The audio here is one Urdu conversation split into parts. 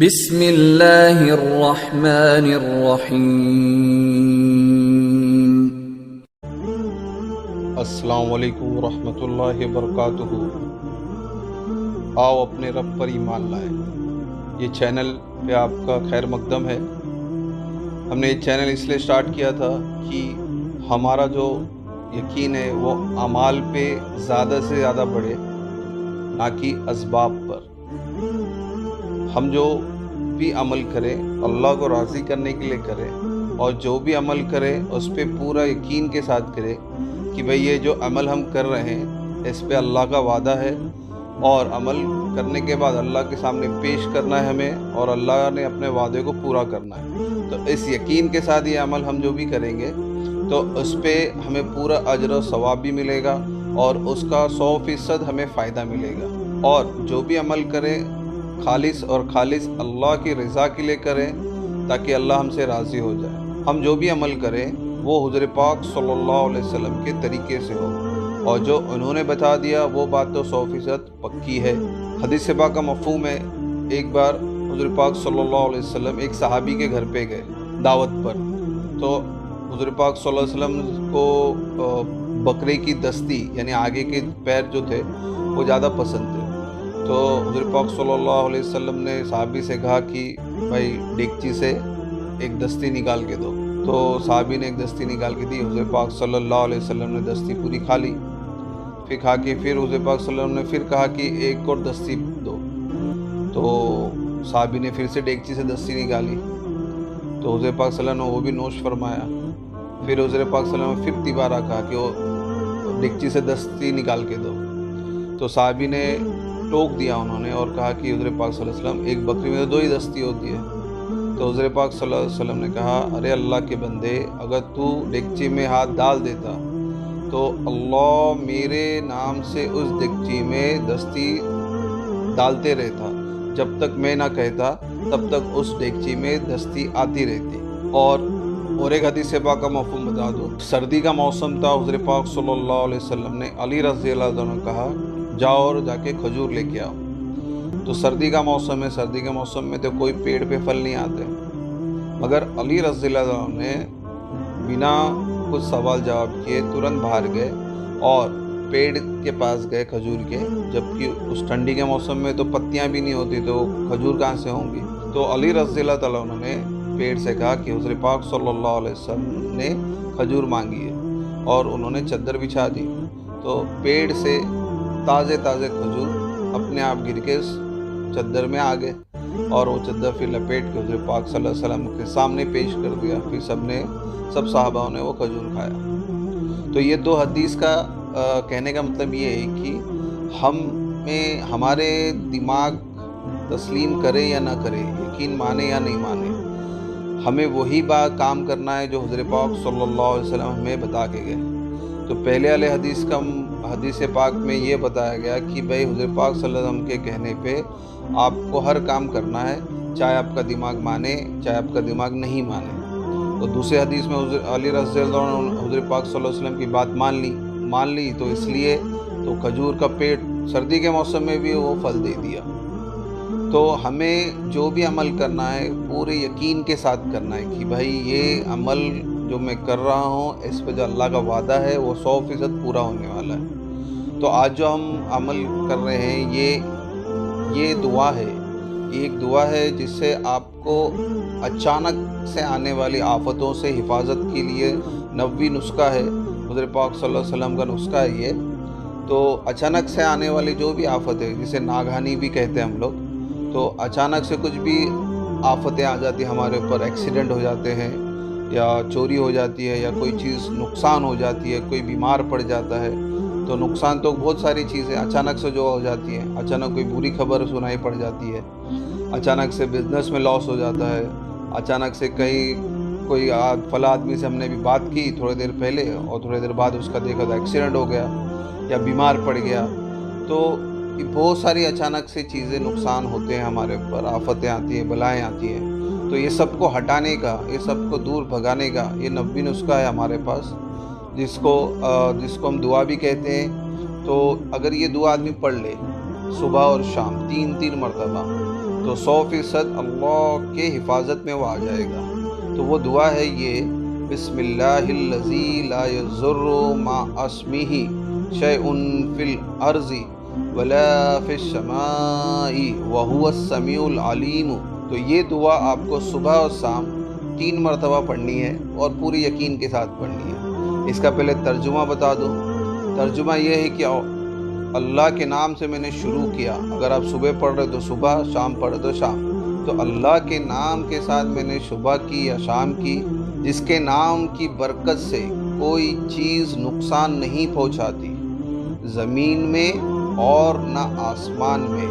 بسم اللہ الرحمن الرحیم۔ السلام علیکم ورحمۃ اللہ وبرکاتہ۔ آؤ اپنے رب پر ایمان لائیں۔ یہ چینل پہ آپ کا خیر مقدم ہے۔ ہم نے یہ چینل اس لیے سٹارٹ کیا تھا کہ ہمارا جو یقین ہے وہ اعمال پہ زیادہ سے زیادہ بڑھے، نہ کہ اسباب پر۔ ہم جو بھی عمل کریں اللہ کو راضی کرنے کے لیے کریں، اور جو بھی عمل کریں اس پہ پورا یقین کے ساتھ کریں کہ بھئی یہ جو عمل ہم کر رہے ہیں اس پہ اللہ کا وعدہ ہے، اور عمل کرنے کے بعد اللہ کے سامنے پیش کرنا ہے ہمیں، اور اللہ نے اپنے وعدے کو پورا کرنا ہے۔ تو اس یقین کے ساتھ یہ عمل ہم جو بھی کریں گے تو اس پہ ہمیں پورا اجر و ثواب بھی ملے گا، اور اس کا 100% ہمیں فائدہ ملے گا۔ اور جو بھی عمل کریں خالص اللہ کی رضا کے لیے کریں، تاکہ اللہ ہم سے راضی ہو جائے۔ ہم جو بھی عمل کریں وہ حضور پاک صلی اللہ علیہ وسلم کے طریقے سے ہو، اور جو انہوں نے بتا دیا وہ بات تو 100% پکی ہے۔ حدیث پاک کا مفہوم ہے، ایک بار حضور پاک صلی اللہ علیہ وسلم ایک صحابی کے گھر پہ گئے دعوت پر، تو حضور پاک صلی اللہ علیہ وسلم کو بکرے کی دستی یعنی آگے کے پیر جو تھے وہ زیادہ پسند تھے۔ تو حضور پاک صلی اللہ علیہ وسلم نے صحابی سے کہا کہ بھائی ڈیگچی سے ایک دستی نکال کے دو۔ تو صحابی نے ایک دستی نکال کے دی، حضور پاک صلی اللہ علیہ وسلم نے دستی پوری کھا لی۔ پھر کھا کے پھر حضور پاک صلی اللہ علیہ وسلم نے پھر کہا کہ ایک اور دستی دو۔ تو صحابی نے پھر سے ڈیگچی سے دستی نکالی، تو حضور پاک صلی اللہ علیہ وسلم نے وہ بھی نوش فرمایا۔ پھر حضور پاک صلی اللہ علیہ وسلم نے پھر تیبارہ کہا کہ وہ ڈیگچی سے دستی نکال کے دو۔ تو صحابی نے ٹوک دیا انہوں نے اور کہا کہ حضور پاک صلی اللہ علیہ وسلم ایک بکری میں تو 2 ہی دستی ہوتی ہے۔ تو حضور پاک صلی اللہ علیہ وسلم نے کہا، ارے اللہ کے بندے، اگر تو ڈیگچی میں ہاتھ ڈال دیتا تو اللہ میرے نام سے اس ڈیگچی میں دستی ڈالتے رہتا، جب تک میں نہ کہتا تب تک اس ڈیگچی میں دستی آتی رہتی۔ اور ایک حدیث پاک کا مفہوم بتا دو۔ سردی کا موسم تھا، حضور پاک صلی اللہ علیہ وسلم نے علی رضی اللہ عنہ نے کہا جاؤ اور جا کے کھجور لے کے آؤ۔ تو سردی کا موسم ہے، سردی کے موسم میں تو کوئی پیڑ پہ پھل نہیں آتے، مگر علی رضی اللہ عنہ نے بنا کچھ سوال جواب کیے ترنت باہر گئے اور پیڑ کے پاس گئے کھجور کے، جبکہ اس ٹھنڈی کے موسم میں تو پتیاں بھی نہیں ہوتی تو کھجور کہاں سے ہوں گی۔ تو علی رضی اللہ تعالیٰ عنہ نے پیڑ سے کہا کہ حضور پاک صلی اللہ علیہ وسلم نے کھجور مانگی ہے، اور انہوں نے چادر بچھا دی۔ تو پیڑ سے تازے کھجور اپنے آپ گر کے چادر میں آ گئے، اور وہ چادر پھر لپیٹ کے حضور پاک صلی اللہ علیہ وسلم کے سامنے پیش کر دیا۔ پھر سب صحابہ نے وہ کھجور کھایا۔ تو یہ 2 حدیث کا کہنے کا مطلب یہ ہے کہ ہمارے دماغ تسلیم کرے یا نہ کرے، یقین مانے یا نہیں مانے، ہمیں وہی کام کرنا ہے جو حضور پاک صلی اللہ علیہ وسلم ہمیں بتا کے گئے۔ تو پہلے والے حدیث پاک میں یہ بتایا گیا کہ بھائی حضور پاک صلی اللہ علیہ وسلم کے کہنے پہ آپ کو ہر کام کرنا ہے، چاہے آپ کا دماغ مانے چاہے آپ کا دماغ نہیں مانے۔ تو دوسرے حدیث میں علی رضی اللہ عنہ حضور پاک صلی اللہ علیہ وسلم کی بات مان لی تو اس لیے تو کھجور کا پیڑ سردی کے موسم میں بھی وہ پھل دے دیا۔ تو ہمیں جو بھی عمل کرنا ہے پورے یقین کے ساتھ کرنا ہے کہ بھائی یہ عمل جو میں کر رہا ہوں اس پہ جو اللہ کا وعدہ ہے وہ 100% پورا ہونے والا ہے۔ تو آج جو ہم عمل کر رہے ہیں یہ دعا ہے، یہ ایک دعا ہے جس سے آپ کو اچانک سے آنے والی آفتوں سے حفاظت کے لیے 90 نسخہ ہے، حضور پاک صلی اللہ علیہ وسلم کا نسخہ ہے یہ۔ تو اچانک سے آنے والی جو بھی آفت ہے، جسے ناگہانی بھی کہتے ہیں ہم لوگ، تو اچانک سے کچھ بھی آفتیں آ جاتی ہیں ہمارے اوپر، ایکسیڈنٹ ہو جاتے ہیں یا چوری ہو جاتی ہے یا کوئی چیز نقصان ہو جاتی ہے، کوئی بیمار پڑ جاتا ہے۔ تو نقصان تو بہت ساری چیزیں اچانک سے جو ہو جاتی ہیں، اچانک کوئی بری خبر سنائی پڑ جاتی ہے، اچانک سے بزنس میں لاس ہو جاتا ہے، اچانک سے کوئی فلاں آدمی سے ہم نے بھی بات کی تھوڑی دیر پہلے اور تھوڑی دیر بعد اس کا دیکھا تو ایکسیڈنٹ ہو گیا یا بیمار پڑ گیا۔ تو یہ بہت ساری اچانک سے چیزیں نقصان ہوتے ہیں ہمارے اوپر، آفتیں آتی ہیں، بلائیں آتی ہیں۔ تو یہ سب کو ہٹانے کا، یہ سب کو دور بھگانے کا یہ 90 نسخہ ہے ہمارے پاس، جس کو ہم دعا بھی کہتے ہیں۔ تو اگر یہ دعا آدمی پڑھ لے صبح اور شام 3 مرتبہ، تو 100% اللہ کے حفاظت میں وہ آ جائے گا۔ تو وہ دعا ہے یہ، بسم اللہ الذی لا یضر مع اسمہ شیء فی الارض ولا فی السماء وہو السمیع العلیم۔ تو یہ دعا آپ کو صبح اور شام 3 مرتبہ پڑھنی ہے اور پوری یقین کے ساتھ پڑھنی ہے۔ اس کا پہلے ترجمہ بتا دوں۔ ترجمہ یہ ہے کہ اللہ کے نام سے میں نے شروع کیا۔ اگر آپ صبح پڑھ رہے تو صبح، شام پڑھ رہے تو شام، تو اللہ کے نام کے ساتھ میں نے صبح کی یا شام کی، جس کے نام کی برکت سے کوئی چیز نقصان نہیں پہنچاتی زمین میں اور نہ آسمان میں،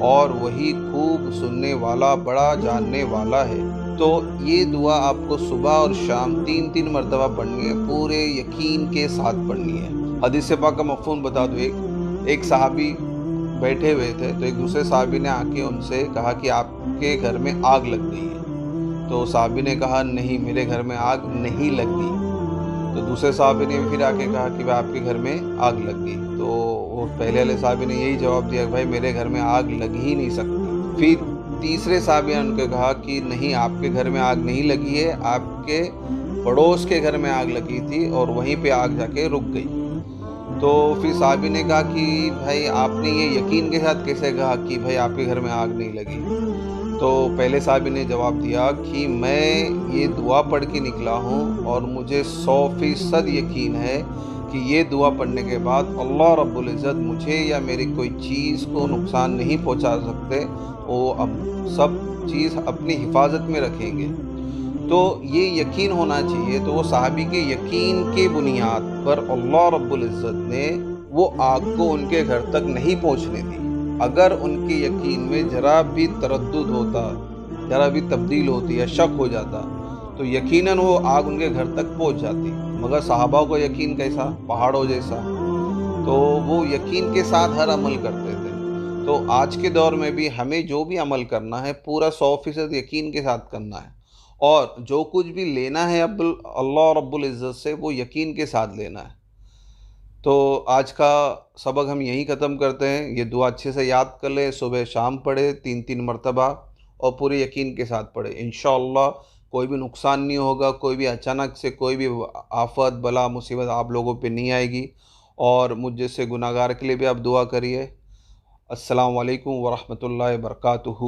اور وہی خوب سننے والا، بڑا جاننے والا ہے۔ تو یہ دعا آپ کو صبح اور شام 3 مرتبہ پڑھنی ہے، پورے یقین کے ساتھ پڑھنی ہے۔ حدیث پاک کا مفہوم بتا دو۔ ایک صحابی بیٹھے ہوئے تھے، تو ایک دوسرے صحابی نے آ کے ان سے کہا کہ آپ کے گھر میں آگ لگ گئی ہے۔ تو صحابی نے کہا نہیں، میرے گھر میں آگ نہیں لگ گئی۔ تو دوسرے صحابی نے پھر آ کے کہا کہ آپ کے گھر میں آگ لگ گئی۔ تو وہ پہلے والے صحابی نے یہی جواب دیا کہ بھائی میرے گھر میں آگ لگ ہی نہیں سکتی۔ پھر تیسرے صحابی نے ان کو کہا کہ نہیں، آپ کے گھر میں آگ نہیں لگی ہے، آپ کے پڑوس کے گھر میں آگ لگی تھی اور وہیں پہ آگ جا کے رک گئی۔ تو پھر صحابی نے کہا کہ بھائی آپ نے یہ یقین کے ساتھ کیسے کہا کہ بھائی آپ کے گھر میں آگ نہیں لگی؟ تو پہلے صحابی نے جواب دیا کہ میں یہ دعا پڑھ کے نکلا ہوں اور مجھے 100% یقین ہے کہ یہ دعا پڑھنے کے بعد اللہ رب العزت مجھے یا میری کوئی چیز کو نقصان نہیں پہنچا سکتے، وہ اب سب چیز اپنی حفاظت میں رکھیں گے۔ تو یہ یقین ہونا چاہیے۔ تو وہ صحابی کے یقین کے بنیاد پر اللہ رب العزت نے وہ آگ کو ان کے گھر تک نہیں پہنچنے دی۔ اگر ان کے یقین میں ذرا بھی تردد ہوتا، ذرا بھی تبدیل ہوتی یا شک ہو جاتا، تو یقیناً وہ آگ ان کے گھر تک پہنچ جاتی۔ مگر صحابہ کو یقین کیسا؟ پہاڑوں جیسا۔ تو وہ یقین کے ساتھ ہر عمل کرتے تھے۔ تو آج کے دور میں بھی ہمیں جو بھی عمل کرنا ہے پورا 100% یقین کے ساتھ کرنا ہے، اور جو کچھ بھی لینا ہے اب اللہ رب العزت سے وہ یقین کے ساتھ لینا ہے۔ تو آج کا سبق ہم یہیں ختم کرتے ہیں۔ یہ دعا اچھے سے یاد کر لیں، صبح شام پڑھے 3 مرتبہ اور پورے یقین کے ساتھ پڑھے۔ انشاءاللہ کوئی بھی نقصان نہیں ہوگا، کوئی بھی اچانک سے کوئی بھی آفت، بلا، مصیبت آپ لوگوں پہ نہیں آئے گی۔ اور مجھ جیسے گناہگار کے لیے بھی آپ دعا کریے۔ السلام علیکم ورحمۃ اللہ وبرکاتہ۔